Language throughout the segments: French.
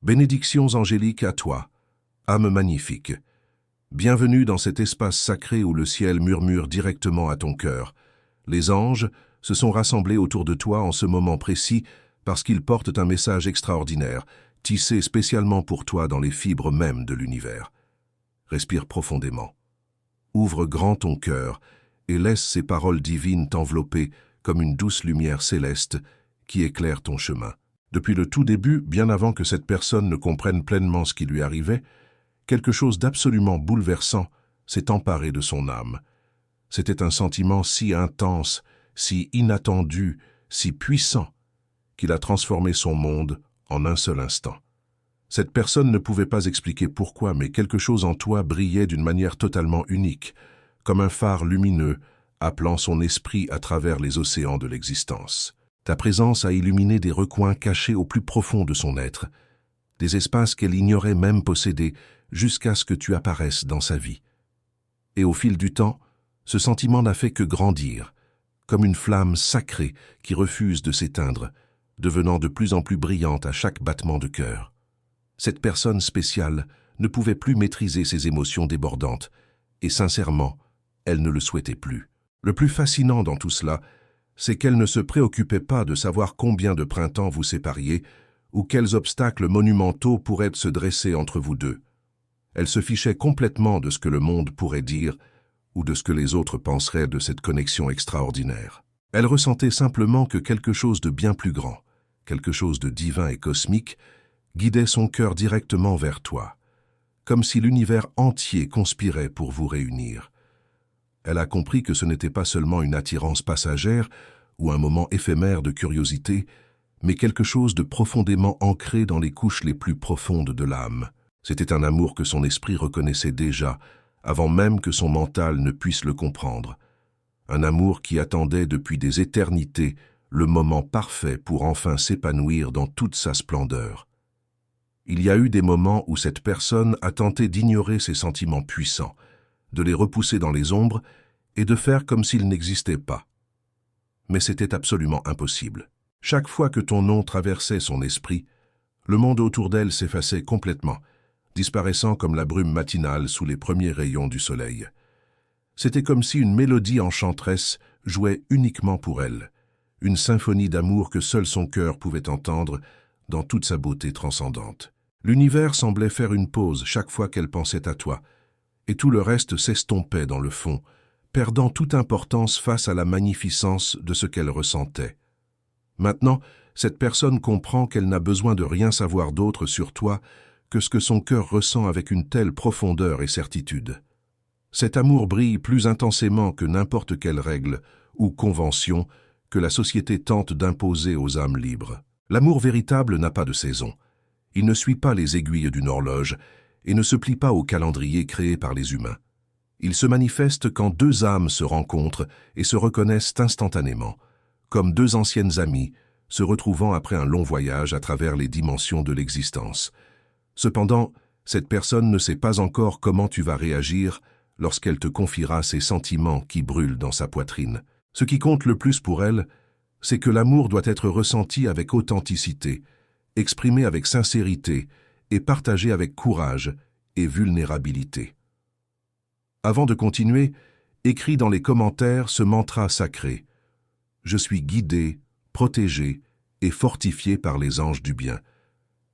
Bénédictions angéliques à toi, âme magnifique. Bienvenue dans cet espace sacré où le ciel murmure directement à ton cœur. Les anges se sont rassemblés autour de toi en ce moment précis parce qu'ils portent un message extraordinaire, tissé spécialement pour toi dans les fibres mêmes de l'univers. Respire profondément. Ouvre grand ton cœur et laisse ces paroles divines t'envelopper comme une douce lumière céleste qui éclaire ton chemin. Depuis le tout début, bien avant que cette personne ne comprenne pleinement ce qui lui arrivait, quelque chose d'absolument bouleversant s'est emparé de son âme. C'était un sentiment si intense, si inattendu, si puissant, qu'il a transformé son monde en un seul instant. Cette personne ne pouvait pas expliquer pourquoi, mais quelque chose en toi brillait d'une manière totalement unique, comme un phare lumineux appelant son esprit à travers les océans de l'existence. Ta présence a illuminé des recoins cachés au plus profond de son être, des espaces qu'elle ignorait même posséder jusqu'à ce que tu apparaisses dans sa vie. Et au fil du temps, ce sentiment n'a fait que grandir, comme une flamme sacrée qui refuse de s'éteindre, devenant de plus en plus brillante à chaque battement de cœur. Cette personne spéciale ne pouvait plus maîtriser ses émotions débordantes, et sincèrement, elle ne le souhaitait plus. Le plus fascinant dans tout cela, c'est qu'elle ne se préoccupait pas de savoir combien de printemps vous sépariez ou quels obstacles monumentaux pourraient se dresser entre vous deux. Elle se fichait complètement de ce que le monde pourrait dire ou de ce que les autres penseraient de cette connexion extraordinaire. Elle ressentait simplement que quelque chose de bien plus grand, quelque chose de divin et cosmique, guidait son cœur directement vers toi, comme si l'univers entier conspirait pour vous réunir. Elle a compris que ce n'était pas seulement une attirance passagère ou un moment éphémère de curiosité, mais quelque chose de profondément ancré dans les couches les plus profondes de l'âme. C'était un amour que son esprit reconnaissait déjà, avant même que son mental ne puisse le comprendre. Un amour qui attendait depuis des éternités le moment parfait pour enfin s'épanouir dans toute sa splendeur. Il y a eu des moments où cette personne a tenté d'ignorer ses sentiments puissants, de les repousser dans les ombres et de faire comme s'ils n'existaient pas. Mais c'était absolument impossible. Chaque fois que ton nom traversait son esprit, le monde autour d'elle s'effaçait complètement, disparaissant comme la brume matinale sous les premiers rayons du soleil. C'était comme si une mélodie enchanteresse jouait uniquement pour elle, une symphonie d'amour que seul son cœur pouvait entendre dans toute sa beauté transcendante. L'univers semblait faire une pause chaque fois qu'elle pensait à toi, et tout le reste s'estompait dans le fond, perdant toute importance face à la magnificence de ce qu'elle ressentait. Maintenant, cette personne comprend qu'elle n'a besoin de rien savoir d'autre sur toi que ce que son cœur ressent avec une telle profondeur et certitude. Cet amour brille plus intensément que n'importe quelle règle ou convention que la société tente d'imposer aux âmes libres. L'amour véritable n'a pas de saison. Il ne suit pas les aiguilles d'une horloge et ne se plie pas au calendrier créé par les humains. Il se manifeste quand deux âmes se rencontrent et se reconnaissent instantanément, comme deux anciennes amies se retrouvant après un long voyage à travers les dimensions de l'existence. Cependant, cette personne ne sait pas encore comment tu vas réagir lorsqu'elle te confiera ces sentiments qui brûlent dans sa poitrine. Ce qui compte le plus pour elle, c'est que l'amour doit être ressenti avec authenticité, exprimé avec sincérité et partagé avec courage et vulnérabilité. Avant de continuer, écris dans les commentaires ce mantra sacré. Je suis guidé, protégé et fortifié par les anges du bien.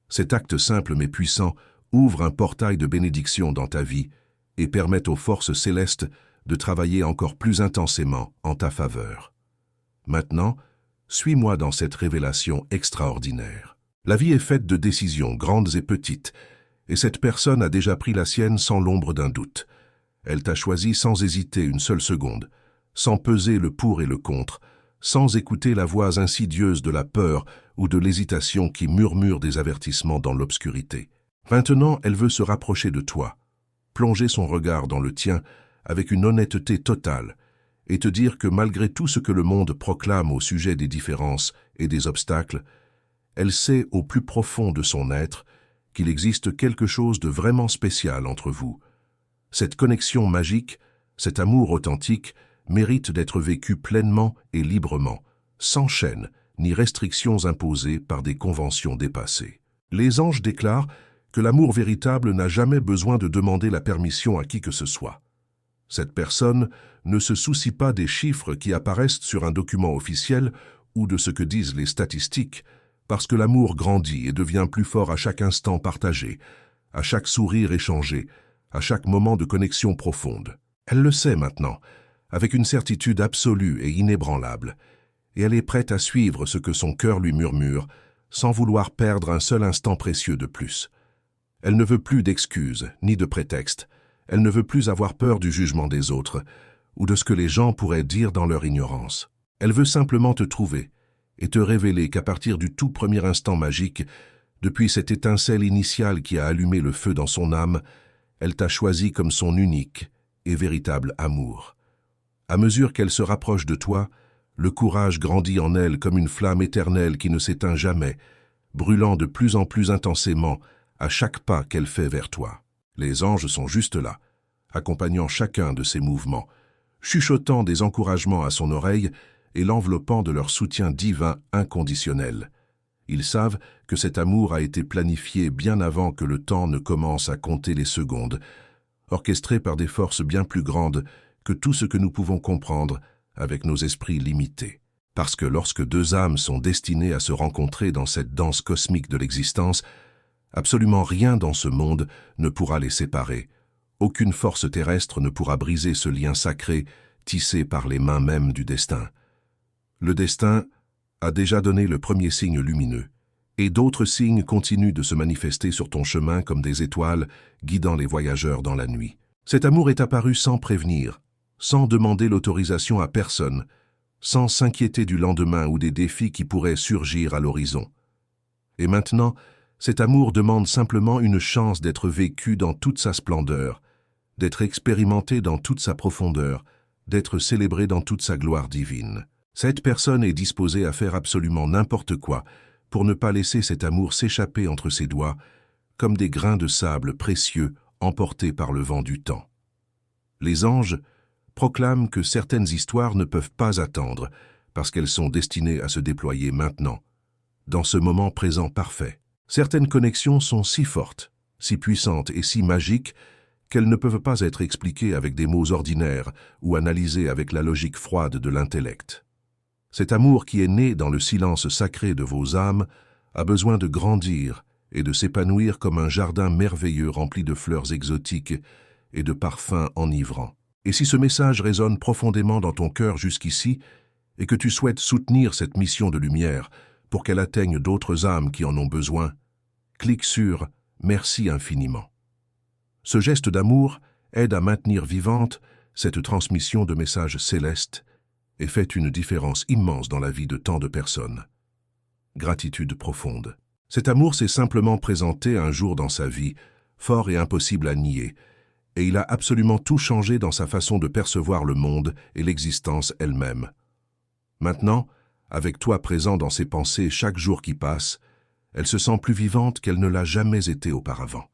Cet acte simple mais puissant ouvre un portail de bénédiction dans ta vie et permet aux forces célestes de travailler encore plus intensément en ta faveur. Maintenant, suis-moi dans cette révélation extraordinaire. La vie est faite de décisions grandes et petites, et cette personne a déjà pris la sienne sans l'ombre d'un doute. Elle t'a choisi sans hésiter une seule seconde, sans peser le pour et le contre, sans écouter la voix insidieuse de la peur ou de l'hésitation qui murmure des avertissements dans l'obscurité. Maintenant, elle veut se rapprocher de toi, plonger son regard dans le tien avec une honnêteté totale et te dire que malgré tout ce que le monde proclame au sujet des différences et des obstacles, elle sait au plus profond de son être qu'il existe quelque chose de vraiment spécial entre vous. Cette connexion magique, cet amour authentique, mérite d'être vécu pleinement et librement, sans chaîne ni restrictions imposées par des conventions dépassées. Les anges déclarent que l'amour véritable n'a jamais besoin de demander la permission à qui que ce soit. Cette personne ne se soucie pas des chiffres qui apparaissent sur un document officiel ou de ce que disent les statistiques, parce que l'amour grandit et devient plus fort à chaque instant partagé, à chaque sourire échangé, à chaque moment de connexion profonde. Elle le sait maintenant, avec une certitude absolue et inébranlable, et elle est prête à suivre ce que son cœur lui murmure, sans vouloir perdre un seul instant précieux de plus. Elle ne veut plus d'excuses, ni de prétextes. Elle ne veut plus avoir peur du jugement des autres, ou de ce que les gens pourraient dire dans leur ignorance. Elle veut simplement te trouver, et te révéler qu'à partir du tout premier instant magique, depuis cette étincelle initiale qui a allumé le feu dans son âme, elle t'a choisi comme son unique et véritable amour. À mesure qu'elle se rapproche de toi, le courage grandit en elle comme une flamme éternelle qui ne s'éteint jamais, brûlant de plus en plus intensément à chaque pas qu'elle fait vers toi. Les anges sont juste là, accompagnant chacun de ses mouvements, chuchotant des encouragements à son oreille et l'enveloppant de leur soutien divin inconditionnel. Ils savent que cet amour a été planifié bien avant que le temps ne commence à compter les secondes, orchestré par des forces bien plus grandes que tout ce que nous pouvons comprendre avec nos esprits limités. Parce que lorsque deux âmes sont destinées à se rencontrer dans cette danse cosmique de l'existence, absolument rien dans ce monde ne pourra les séparer. Aucune force terrestre ne pourra briser ce lien sacré tissé par les mains mêmes du destin. Le destin a déjà donné le premier signe lumineux, et d'autres signes continuent de se manifester sur ton chemin comme des étoiles guidant les voyageurs dans la nuit. Cet amour est apparu sans prévenir, sans demander l'autorisation à personne, sans s'inquiéter du lendemain ou des défis qui pourraient surgir à l'horizon. Et maintenant, cet amour demande simplement une chance d'être vécu dans toute sa splendeur, d'être expérimenté dans toute sa profondeur, d'être célébré dans toute sa gloire divine. Cette personne est disposée à faire absolument n'importe quoi pour ne pas laisser cet amour s'échapper entre ses doigts, comme des grains de sable précieux emportés par le vent du temps. Les anges proclament que certaines histoires ne peuvent pas attendre, parce qu'elles sont destinées à se déployer maintenant, dans ce moment présent parfait. Certaines connexions sont si fortes, si puissantes et si magiques qu'elles ne peuvent pas être expliquées avec des mots ordinaires ou analysées avec la logique froide de l'intellect. Cet amour qui est né dans le silence sacré de vos âmes a besoin de grandir et de s'épanouir comme un jardin merveilleux rempli de fleurs exotiques et de parfums enivrants. Et si ce message résonne profondément dans ton cœur jusqu'ici et que tu souhaites soutenir cette mission de lumière pour qu'elle atteigne d'autres âmes qui en ont besoin, clique sur « Merci infiniment ». Ce geste d'amour aide à maintenir vivante cette transmission de messages célestes et fait une différence immense dans la vie de tant de personnes. Gratitude profonde. Cet amour s'est simplement présenté un jour dans sa vie, fort et impossible à nier, et il a absolument tout changé dans sa façon de percevoir le monde et l'existence elle-même. Maintenant, avec toi présent dans ses pensées chaque jour qui passe, elle se sent plus vivante qu'elle ne l'a jamais été auparavant.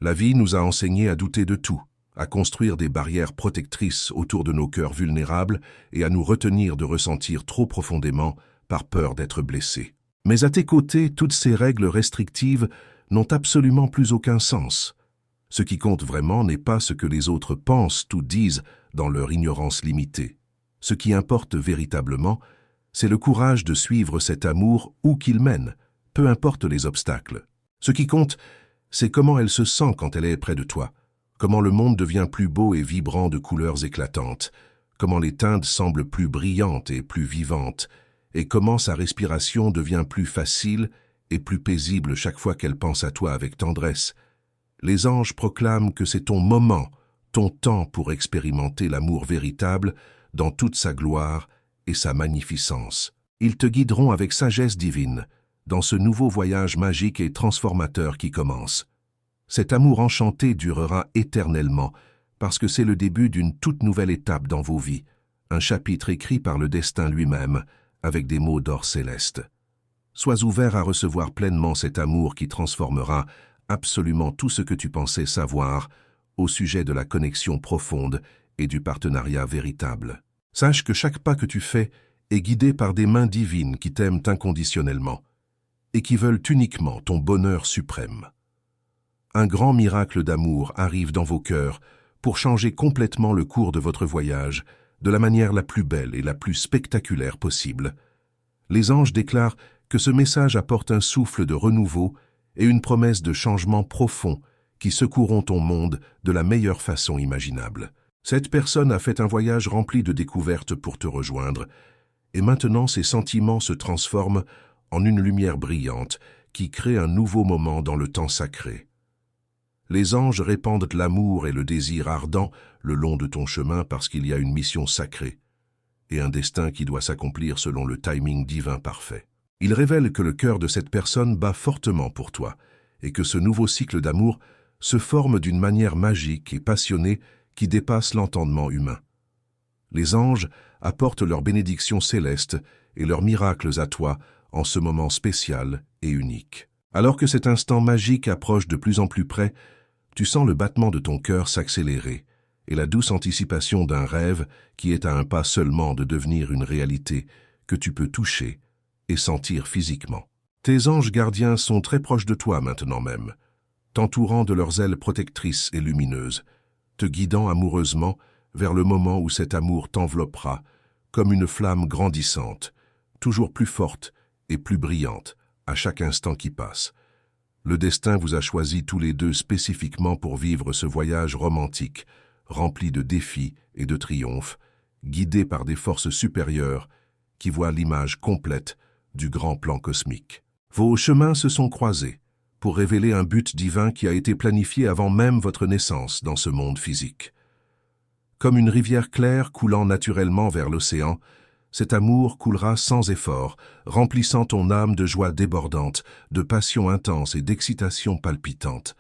La vie nous a enseigné à douter de tout, à construire des barrières protectrices autour de nos cœurs vulnérables et à nous retenir de ressentir trop profondément par peur d'être blessés. Mais à tes côtés, toutes ces règles restrictives n'ont absolument plus aucun sens. Ce qui compte vraiment n'est pas ce que les autres pensent ou disent dans leur ignorance limitée. Ce qui importe véritablement, c'est le courage de suivre cet amour où qu'il mène, peu importe les obstacles. Ce qui compte, c'est comment elle se sent quand elle est près de toi, comment le monde devient plus beau et vibrant de couleurs éclatantes, comment les teintes semblent plus brillantes et plus vivantes, et comment sa respiration devient plus facile et plus paisible chaque fois qu'elle pense à toi avec tendresse. Les anges proclament que c'est ton moment, ton temps pour expérimenter l'amour véritable dans toute sa gloire et sa magnificence. Ils te guideront avec sagesse divine dans ce nouveau voyage magique et transformateur qui commence. Cet amour enchanté durera éternellement parce que c'est le début d'une toute nouvelle étape dans vos vies, un chapitre écrit par le destin lui-même avec des mots d'or céleste. Sois ouvert à recevoir pleinement cet amour qui transformera absolument tout ce que tu pensais savoir au sujet de la connexion profonde et du partenariat véritable. Sache que chaque pas que tu fais est guidé par des mains divines qui t'aiment inconditionnellement. et qui veulent uniquement ton bonheur suprême. Un grand miracle d'amour arrive dans vos cœurs pour changer complètement le cours de votre voyage de la manière la plus belle et la plus spectaculaire possible. Les anges déclarent que ce message apporte un souffle de renouveau et une promesse de changement profond qui secoueront ton monde de la meilleure façon imaginable. Cette personne a fait un voyage rempli de découvertes pour te rejoindre, et maintenant ses sentiments se transforment en une lumière brillante qui crée un nouveau moment dans le temps sacré. Les anges répandent l'amour et le désir ardent le long de ton chemin parce qu'il y a une mission sacrée et un destin qui doit s'accomplir selon le timing divin parfait. Ils révèlent que le cœur de cette personne bat fortement pour toi et que ce nouveau cycle d'amour se forme d'une manière magique et passionnée qui dépasse l'entendement humain. Les anges apportent leurs bénédictions célestes et leurs miracles à toi en ce moment spécial et unique. Alors que cet instant magique approche de plus en plus près, tu sens le battement de ton cœur s'accélérer et la douce anticipation d'un rêve qui est à un pas seulement de devenir une réalité que tu peux toucher et sentir physiquement. Tes anges gardiens sont très proches de toi maintenant même, t'entourant de leurs ailes protectrices et lumineuses, te guidant amoureusement vers le moment où cet amour t'enveloppera comme une flamme grandissante, toujours plus forte et plus brillante à chaque instant qui passe. Le destin vous a choisis tous les deux spécifiquement pour vivre ce voyage romantique, rempli de défis et de triomphes, guidé par des forces supérieures qui voient l'image complète du grand plan cosmique. Vos chemins se sont croisés pour révéler un but divin qui a été planifié avant même votre naissance dans ce monde physique. Comme une rivière claire coulant naturellement vers l'océan, cet amour coulera sans effort, remplissant ton âme de joie débordante, de passion intense et d'excitation palpitante.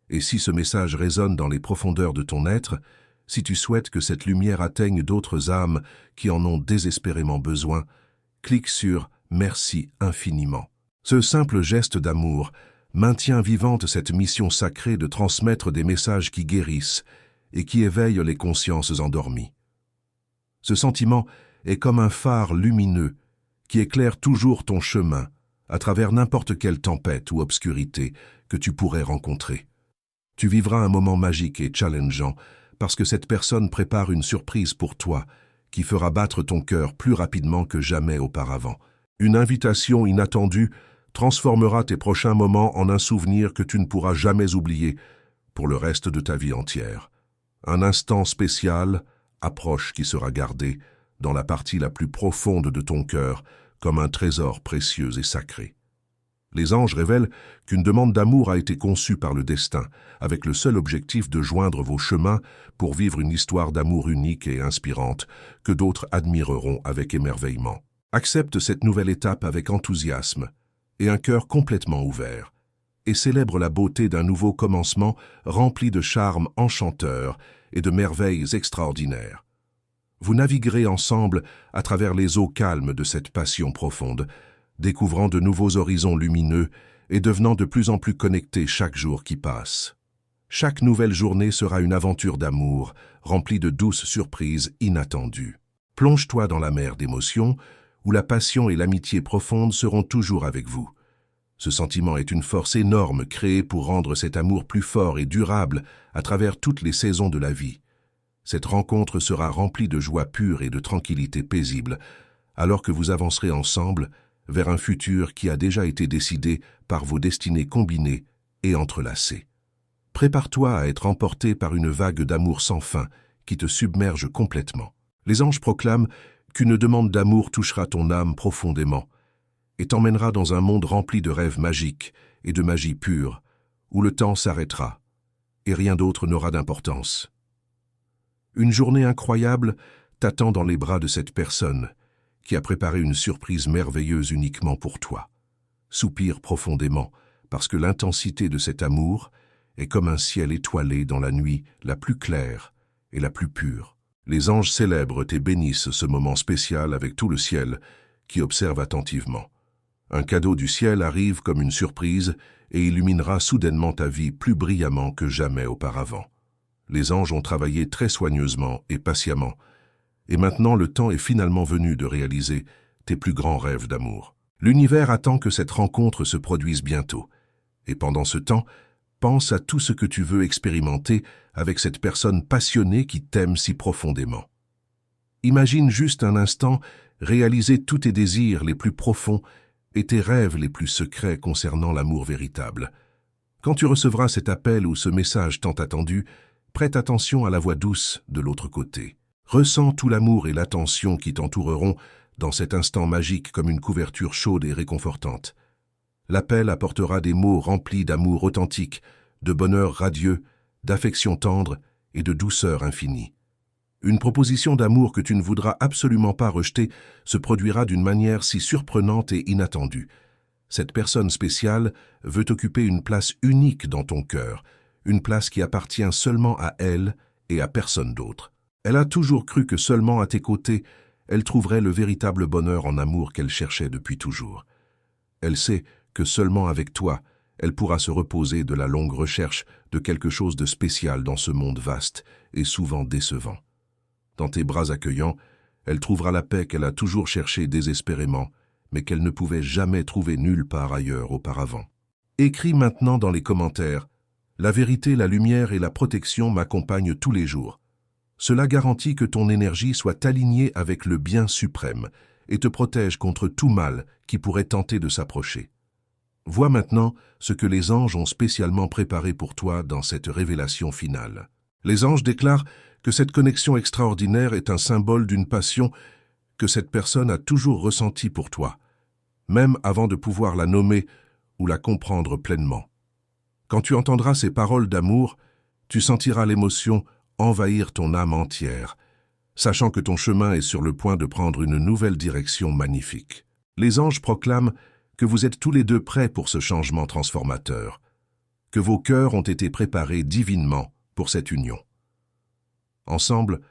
Et si ce message résonne dans les profondeurs de ton être, si tu souhaites que cette lumière atteigne d'autres âmes qui en ont désespérément besoin, clique sur « Merci infiniment ». Ce simple geste d'amour maintient vivante cette mission sacrée de transmettre des messages qui guérissent et qui éveillent les consciences endormies. Ce sentiment est comme un phare lumineux qui éclaire toujours ton chemin à travers n'importe quelle tempête ou obscurité que tu pourrais rencontrer. Tu vivras un moment magique et challengeant parce que cette personne prépare une surprise pour toi qui fera battre ton cœur plus rapidement que jamais auparavant. Une invitation inattendue transformera tes prochains moments en un souvenir que tu ne pourras jamais oublier pour le reste de ta vie entière. Un instant spécial approche qui sera gardé dans la partie la plus profonde de ton cœur comme un trésor précieux et sacré. Les anges révèlent qu'une demande d'amour a été conçue par le destin, avec le seul objectif de joindre vos chemins pour vivre une histoire d'amour unique et inspirante que d'autres admireront avec émerveillement. Accepte cette nouvelle étape avec enthousiasme et un cœur complètement ouvert, et célèbre la beauté d'un nouveau commencement rempli de charme enchanteur et de merveilles extraordinaires. Vous naviguerez ensemble à travers les eaux calmes de cette passion profonde, découvrant de nouveaux horizons lumineux et devenant de plus en plus connectés chaque jour qui passe. Chaque nouvelle journée sera une aventure d'amour, remplie de douces surprises inattendues. Plonge-toi dans la mer d'émotions, où la passion et l'amitié profonde seront toujours avec vous. Ce sentiment est une force énorme créée pour rendre cet amour plus fort et durable à travers toutes les saisons de la vie. Cette rencontre sera remplie de joie pure et de tranquillité paisible, alors que vous avancerez ensemble vers un futur qui a déjà été décidé par vos destinées combinées et entrelacées. Prépare-toi à être emporté par une vague d'amour sans fin qui te submerge complètement. Les anges proclament qu'une demande d'amour touchera ton âme profondément et t'emmènera dans un monde rempli de rêves magiques et de magie pure, où le temps s'arrêtera et rien d'autre n'aura d'importance. Une journée incroyable t'attend dans les bras de cette personne qui a préparé une surprise merveilleuse uniquement pour toi. Soupire profondément, parce que l'intensité de cet amour est comme un ciel étoilé dans la nuit la plus claire et la plus pure. Les anges célèbrent et bénissent ce moment spécial avec tout le ciel qui observe attentivement. Un cadeau du ciel arrive comme une surprise et illuminera soudainement ta vie plus brillamment que jamais auparavant. Les anges ont travaillé très soigneusement et patiemment, et maintenant le temps est finalement venu de réaliser tes plus grands rêves d'amour. L'univers attend que cette rencontre se produise bientôt. Et pendant ce temps, pense à tout ce que tu veux expérimenter avec cette personne passionnée qui t'aime si profondément. Imagine juste un instant réaliser tous tes désirs les plus profonds et tes rêves les plus secrets concernant l'amour véritable. Quand tu recevras cet appel ou ce message tant attendu, prête attention à la voix douce de l'autre côté. Ressens tout l'amour et l'attention qui t'entoureront dans cet instant magique comme une couverture chaude et réconfortante. L'appel apportera des mots remplis d'amour authentique, de bonheur radieux, d'affection tendre et de douceur infinie. Une proposition d'amour que tu ne voudras absolument pas rejeter se produira d'une manière si surprenante et inattendue. Cette personne spéciale veut occuper une place unique dans ton cœur, une place qui appartient seulement à elle et à personne d'autre. Elle a toujours cru que seulement à tes côtés, elle trouverait le véritable bonheur en amour qu'elle cherchait depuis toujours. Elle sait que seulement avec toi, elle pourra se reposer de la longue recherche de quelque chose de spécial dans ce monde vaste et souvent décevant. Dans tes bras accueillants, elle trouvera la paix qu'elle a toujours cherchée désespérément, mais qu'elle ne pouvait jamais trouver nulle part ailleurs auparavant. Écris maintenant dans les commentaires « La vérité, la lumière et la protection m'accompagnent tous les jours ». Cela garantit que ton énergie soit alignée avec le bien suprême et te protège contre tout mal qui pourrait tenter de s'approcher. Vois maintenant ce que les anges ont spécialement préparé pour toi dans cette révélation finale. Les anges déclarent que cette connexion extraordinaire est un symbole d'une passion que cette personne a toujours ressentie pour toi, même avant de pouvoir la nommer ou la comprendre pleinement. Quand tu entendras ces paroles d'amour, tu sentiras l'émotion envahir ton âme entière, sachant que ton chemin est sur le point de prendre une nouvelle direction magnifique. Les anges proclament que vous êtes tous les deux prêts pour ce changement transformateur, que vos cœurs ont été préparés divinement pour cette union. Ensemble,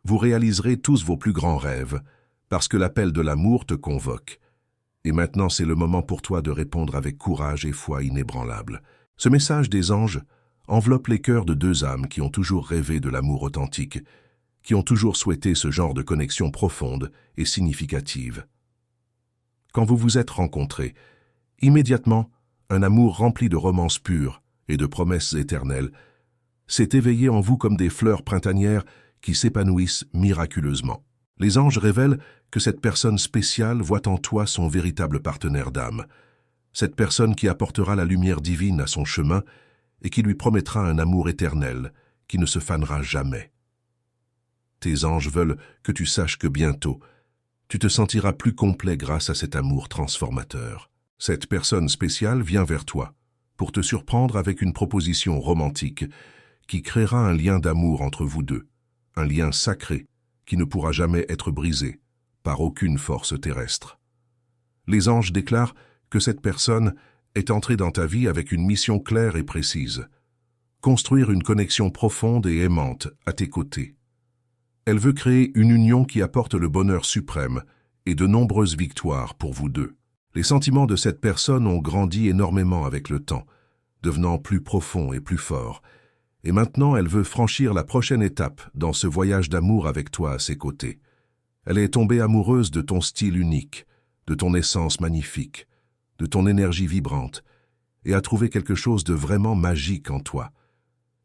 vous réaliserez tous vos plus grands rêves, parce que l'appel de l'amour te convoque. Et maintenant, c'est le moment pour toi de répondre avec courage et foi inébranlable. Ce message des anges enveloppe les cœurs de deux âmes qui ont toujours rêvé de l'amour authentique, qui ont toujours souhaité ce genre de connexion profonde et significative. Quand vous vous êtes rencontrés, immédiatement, un amour rempli de romances pures et de promesses éternelles s'est éveillé en vous comme des fleurs printanières qui s'épanouissent miraculeusement. Les anges révèlent que cette personne spéciale voit en toi son véritable partenaire d'âme, cette personne qui apportera la lumière divine à son chemin et qui lui promettra un amour éternel qui ne se fanera jamais. Tes anges veulent que tu saches que bientôt, tu te sentiras plus complet grâce à cet amour transformateur. Cette personne spéciale vient vers toi pour te surprendre avec une proposition romantique qui créera un lien d'amour entre vous deux, un lien sacré qui ne pourra jamais être brisé par aucune force terrestre. Les anges déclarent que cette personne est entrée dans ta vie avec une mission claire et précise, construire une connexion profonde et aimante à tes côtés. Elle veut créer une union qui apporte le bonheur suprême et de nombreuses victoires pour vous deux. Les sentiments de cette personne ont grandi énormément avec le temps, devenant plus profonds et plus forts, et maintenant elle veut franchir la prochaine étape dans ce voyage d'amour avec toi à ses côtés. Elle est tombée amoureuse de ton style unique, de ton essence magnifique, de ton énergie vibrante, et a trouvé quelque chose de vraiment magique en toi.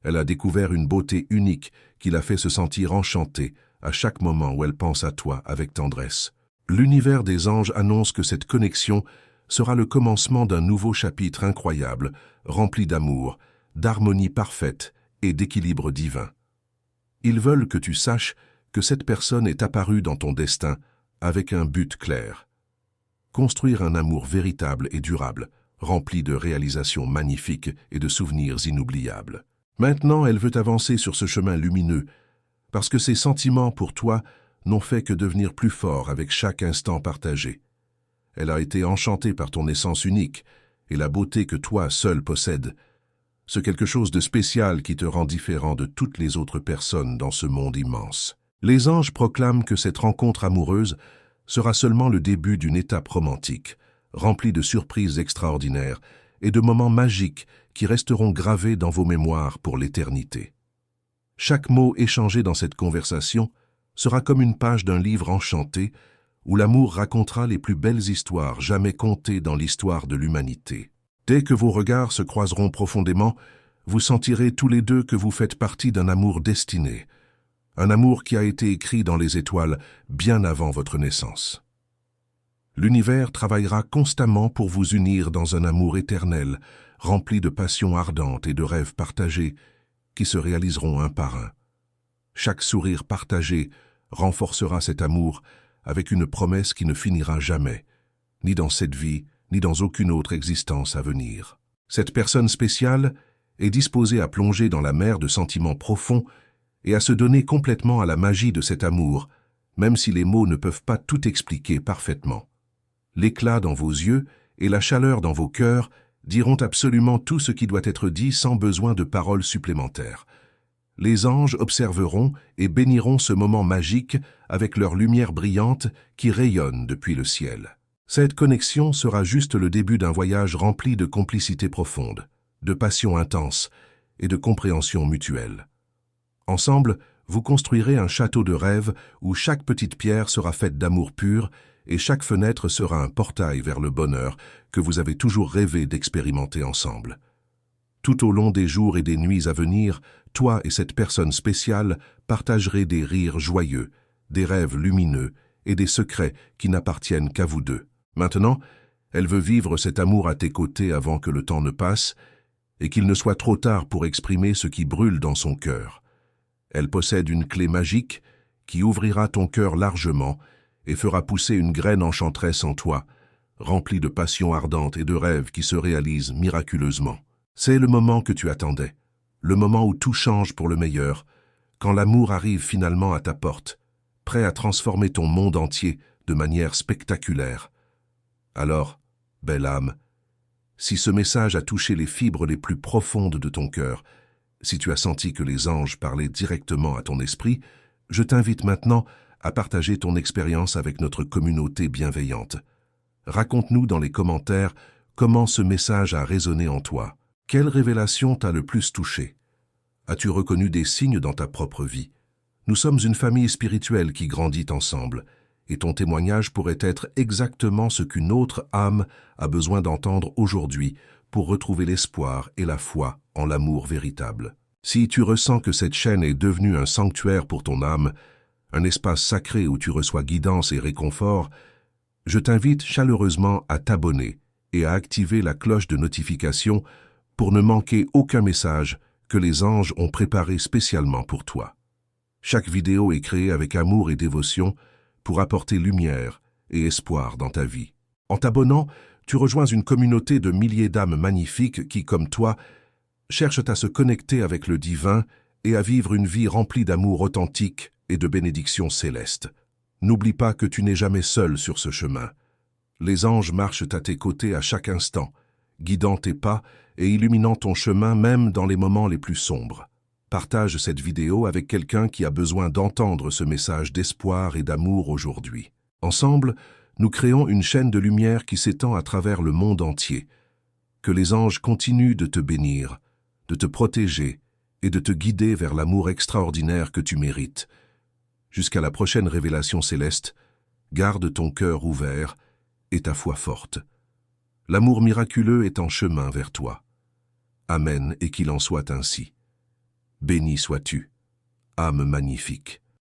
Elle a découvert une beauté unique qui la fait se sentir enchantée à chaque moment où elle pense à toi avec tendresse. L'univers des anges annonce que cette connexion sera le commencement d'un nouveau chapitre incroyable, rempli d'amour, d'harmonie parfaite et d'équilibre divin. Ils veulent que tu saches que cette personne est apparue dans ton destin avec un but clair. Construire un amour véritable et durable, rempli de réalisations magnifiques et de souvenirs inoubliables. Maintenant, elle veut avancer sur ce chemin lumineux, parce que ses sentiments pour toi n'ont fait que devenir plus forts avec chaque instant partagé. Elle a été enchantée par ton essence unique et la beauté que toi seul possèdes, ce quelque chose de spécial qui te rend différent de toutes les autres personnes dans ce monde immense. Les anges proclament que cette rencontre amoureuse sera seulement le début d'une étape romantique, remplie de surprises extraordinaires et de moments magiques qui resteront gravés dans vos mémoires pour l'éternité. Chaque mot échangé dans cette conversation sera comme une page d'un livre enchanté où l'amour racontera les plus belles histoires jamais contées dans l'histoire de l'humanité. Dès que vos regards se croiseront profondément, vous sentirez tous les deux que vous faites partie d'un amour destiné, un amour qui a été écrit dans les étoiles bien avant votre naissance. L'univers travaillera constamment pour vous unir dans un amour éternel, rempli de passion ardente et de rêves partagés qui se réaliseront un par un. Chaque sourire partagé renforcera cet amour avec une promesse qui ne finira jamais, ni dans cette vie, ni dans aucune autre existence à venir. Cette personne spéciale est disposée à plonger dans la mer de sentiments profonds et à se donner complètement à la magie de cet amour, même si les mots ne peuvent pas tout expliquer parfaitement. L'éclat dans vos yeux et la chaleur dans vos cœurs diront absolument tout ce qui doit être dit sans besoin de paroles supplémentaires. Les anges observeront et béniront ce moment magique avec leur lumière brillante qui rayonne depuis le ciel. Cette connexion sera juste le début d'un voyage rempli de complicité profonde, de passion intense et de compréhension mutuelle. Ensemble, vous construirez un château de rêve où chaque petite pierre sera faite d'amour pur et chaque fenêtre sera un portail vers le bonheur que vous avez toujours rêvé d'expérimenter ensemble. Tout au long des jours et des nuits à venir, toi et cette personne spéciale partagerez des rires joyeux, des rêves lumineux et des secrets qui n'appartiennent qu'à vous deux. Maintenant, elle veut vivre cet amour à tes côtés avant que le temps ne passe et qu'il ne soit trop tard pour exprimer ce qui brûle dans son cœur. Elle possède une clé magique qui ouvrira ton cœur largement et fera pousser une graine enchanteresse en toi, remplie de passion ardente et de rêves qui se réalisent miraculeusement. C'est le moment que tu attendais, le moment où tout change pour le meilleur, quand l'amour arrive finalement à ta porte, prêt à transformer ton monde entier de manière spectaculaire. Alors, belle âme, si ce message a touché les fibres les plus profondes de ton cœur, si tu as senti que les anges parlaient directement à ton esprit, je t'invite maintenant à partager ton expérience avec notre communauté bienveillante. Raconte-nous dans les commentaires comment ce message a résonné en toi. Quelle révélation t'a le plus touché? As-tu reconnu des signes dans ta propre vie? Nous sommes une famille spirituelle qui grandit ensemble, et ton témoignage pourrait être exactement ce qu'une autre âme a besoin d'entendre aujourd'hui pour retrouver l'espoir et la foi en l'amour véritable. Si tu ressens que cette chaîne est devenue un sanctuaire pour ton âme, un espace sacré où tu reçois guidance et réconfort, je t'invite chaleureusement à t'abonner et à activer la cloche de notification pour ne manquer aucun message que les anges ont préparé spécialement pour toi. Chaque vidéo est créée avec amour et dévotion pour apporter lumière et espoir dans ta vie. En t'abonnant, tu rejoins une communauté de milliers d'âmes magnifiques qui, comme toi, cherchent à se connecter avec le divin et à vivre une vie remplie d'amour authentique et de bénédictions célestes. N'oublie pas que tu n'es jamais seul sur ce chemin. Les anges marchent à tes côtés à chaque instant, guidant tes pas et illuminant ton chemin même dans les moments les plus sombres. Partage cette vidéo avec quelqu'un qui a besoin d'entendre ce message d'espoir et d'amour aujourd'hui. Ensemble, nous créons une chaîne de lumière qui s'étend à travers le monde entier. Que les anges continuent de te bénir, de te protéger et de te guider vers l'amour extraordinaire que tu mérites. Jusqu'à la prochaine révélation céleste, garde ton cœur ouvert et ta foi forte. L'amour miraculeux est en chemin vers toi. Amen et qu'il en soit ainsi. Béni sois-tu, âme magnifique.